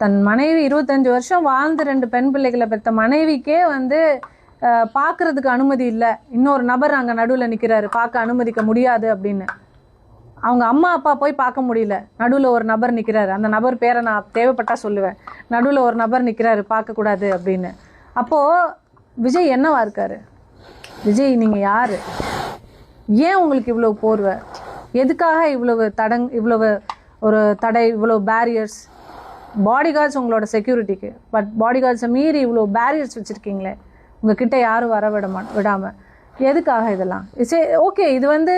தன் மனைவி 25 வருஷம் வாழ்ந்து 2 பெண் பிள்ளைகளை பெற்ற மனைவிக்கே வந்து பார்க்கறதுக்கு அனுமதி இல்லை, இன்னொரு நபர் அங்கே நடுவில் நிற்கிறாரு, பார்க்க அனுமதிக்க முடியாது அப்படின்னு. அவங்க அம்மா அப்பா போய் பார்க்க முடியல, நடுவில் ஒரு நபர் நிற்கிறாரு, அந்த நபர் பேரை நான் தேவைப்பட்டா சொல்லுவேன், நடுவில் ஒரு நபர் நிற்கிறாரு பார்க்கக்கூடாது அப்படின்னு. அப்போது விஜய் என்னவா இருக்காரு? விஜய் நீங்கள் யார்? ஏன் உங்களுக்கு இவ்வளோ போர்வை? எதுக்காக இவ்வளவு இவ்வளவு ஒரு தடை, இவ்வளோ பேரியர்ஸ்? பாடி கார்ட்ஸ் உங்களோட செக்யூரிட்டிக்கு, பட் பாடி கார்ட்ஸை மீறி இவ்வளோ பேரியர்ஸ் வச்சுருக்கீங்களே, உங்ககிட்ட யாரும் வர விடாமல். எதுக்காக இதெல்லாம்? ஓகே, இது வந்து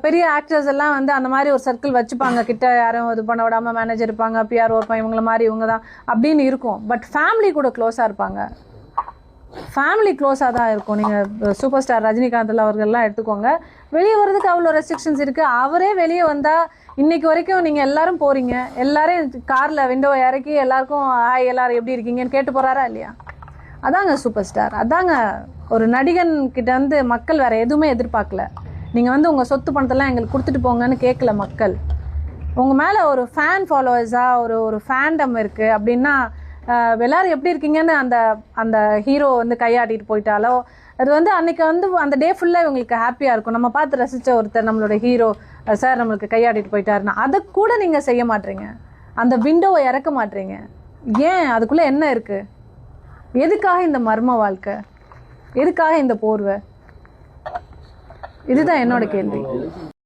பெரிய ஆக்டர்ஸ் எல்லாம் வந்து அந்த மாதிரி ஒரு சர்க்கிள் வச்சுப்பாங்க, கிட்ட யாரும் இது பண்ண விடாமல் மேனேஜர் இருப்பாங்க, பிஆர் இருப்பாங்க, இவங்கள மாதிரி இவங்க தான் அப்படின்னு இருக்கும். பட் ஃபேமிலி கூட க்ளோஸாக இருப்பாங்க, ஃபேமிலி க்ளோஸாக தான் இருக்கும். நீங்கள் சூப்பர் ஸ்டார் ரஜினிகாந்த் அவர்கள்லாம் எடுத்துக்கோங்க, வெளியே வர்றதுக்கு அவ்வளோ ரெஸ்ட்ரிக்ஷன்ஸ் இருக்குது. அவரே வெளியே வந்தால் இன்றைக்கி வரைக்கும் நீங்கள் எல்லோரும் போகிறீங்க, எல்லோரும் காரில் விண்டோவை இறக்கி எல்லாருக்கும் ஹாய் எல்லோரும் எப்படி இருக்கீங்கன்னு கேட்டு போகிறாரா இல்லையா? அதாங்க சூப்பர் ஸ்டார், அதாங்க ஒரு நடிகன் கிட்ட வந்து மக்கள் வேறு எதுவுமே எதிர்பார்க்கல. நீங்கள் வந்து உங்கள் சொத்து பணத்தெல்லாம் எங்களுக்கு கொடுத்துட்டு போங்கன்னு கேட்கல மக்கள். உங்கள் மேலே ஒரு ஃபேன் ஃபாலோவர்ஸாக ஒரு ஃபேண்டம் இருக்குது அப்படின்னா எல்லோரும் எப்படி இருக்கீங்கன்னு அந்த அந்த ஹீரோ வந்து கையாட்டிட்டு போயிட்டாலோ அது வந்து அன்றைக்கி வந்து அந்த டே ஃபுல்லாக இவங்களுக்கு ஹாப்பியாக இருக்கும். நம்ம பார்த்து ரசித்த ஒருத்தர் நம்மளோட ஹீரோ சார் நம்மளுக்கு கையாட்டிட்டு போயிட்டாருன்னா அதை கூட நீங்கள் செய்ய மாட்டீங்க, அந்த விண்டோவை இறக்க மாட்டீங்க. ஏன்? அதுக்குள்ளே என்ன இருக்குது? எதுக்காக இந்த மர்ம வாழ்க்கை? எதுக்காக இந்த போர்வை? இதுதான் என்னோட கேள்வி.